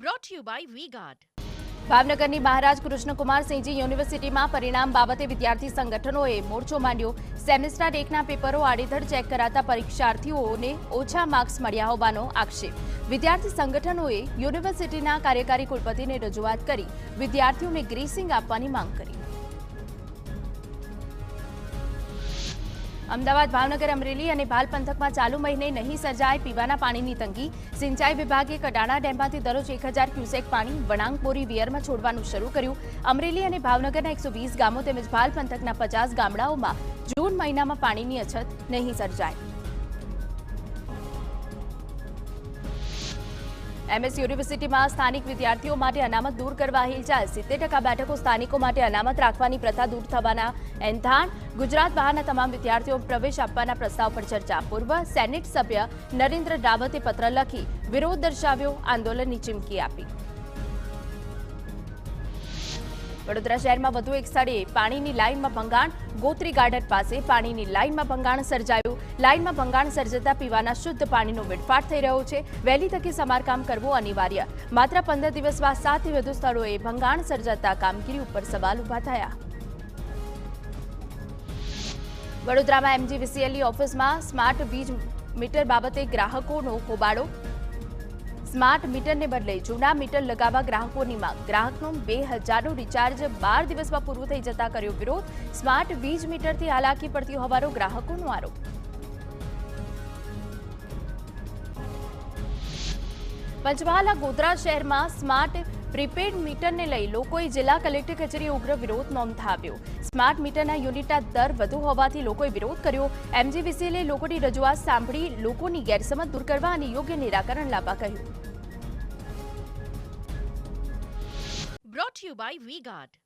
brought to you by V-Guard. ભાવનગરની મહારાજ કૃષ્ણકુમારસિંહજી યુનિવર્સિટીમાં પરિણામ બાબતે વિદ્યાર્થી સંગઠનોએ મોરચો માંડ્યો। સેમેસ્ટર 1ના પેપરો આડેધડ ચેક કરાતા પરીક્ષાર્થીઓને ઓછા માર્ક્સ મળ્યા હોવાનો આક્ષેપ। વિદ્યાર્થી સંગઠનોએ યુનિવર્સિટીના કાર્યકારી કુલપતિને રજૂઆત કરી વિદ્યાર્થીઓને ગ્રેસિંગ આપવાની માંગ કરી। અમદાવાદ, ભાવનગર, અમરેલી અને ભાલ પંથકમાં ચાલુ મહિને નહીં સર્જાય પીવાના પાણીની તંગી। સિંચાઈ વિભાગે કડાણા ડેમમાંથી દરરોજ 1000 ક્યુસેક પાણી વણાંક બોરી વિયરમાં છોડવાનું શરૂ કર્યું। અમરેલી અને ભાવનગરના 120 ગામો તેમજ ભાલ પંથકના 50 ગામડાઓમાં જૂન મહિનામાં પાણીની અછત નહીં સર્જાય। એમએસ યુનિવર્સિટીમાં સ્થાનિક વિદ્યાર્થીઓ માટે અનામત દૂર કરવા હિલચાલ। 70% બેઠકો સ્થાનિકો માટે અનામત રાખવાની પ્રથા દૂર થવાના એંધાણ। ગુજરાત બહારના તમામ વિદ્યાર્થીઓ પ્રવેશ આપવાના પ્રસ્તાવ પર ચર્ચા। પૂર્વ સેનેટ સભ્ય નરેન્દ્ર રાવતે પત્ર લખી વિરોધ દર્શાવ્યો, આંદોલનની ચીમકી આપી। વડોદરા શહેરમાં વધુ એક સ્થળે પાણીની લાઇનમાં ભંગાણ। ગોત્રી ગાર્ડન પાસે પાણીની લાઇનમાં ભંગાણ સર્જાયું। લાઇનમાં ભંગાણ સર્જતા પીવાના શુદ્ધ પાણીનો વેડફાટ થઈ રહ્યો છે। વહેલી તકે સમારકામ કરવું અનિવાર્ય। માત્ર 15 દિવસ બાદ 7 થી વધુ સ્થળોએ ભંગાણ સર્જાતા કામગીરી ઉપર સવાલ ઉભા થયા। વડોદરામાં એમજીવીસીએલની ઓફિસમાં સ્માર્ટ વીજ મીટર બાબતે ગ્રાહકોનો હોબાળો। સ્માર્ટ મીટરને બદલે જૂના મીટર લગાવવા ગ્રાહકોની માંગ। ગ્રાહકનો 2000નું રિચાર્જ 12 દિવસમાં પૂરું થઈ જતા કર્યો વિરોધ। સ્માર્ટ વીજ મીટરથી હાલાકી પડતી હોવાનો ગ્રાહકોનો આરોપ। પંચમહાલના ગોધરા શહેરમાં સ્માર્ટ પ્રીપેડ મીટરને લઈ લોકોએ જિલ્લા કલેક્ટર કચેરીએ ઉગ્ર વિરોધ નોંધાવ્યો। સ્માર્ટ મીટરના યુનિટના દર વધુ હોવાથી લોકોએ વિરોધ કર્યો। એમજીવીસીએલે લોકોની રજૂઆત સાંભળી લોકોની ગેરસમજ દૂર કરવા અને યોગ્ય નિરાકરણ લાવવા કહ્યું। Brought to you by V-Guard.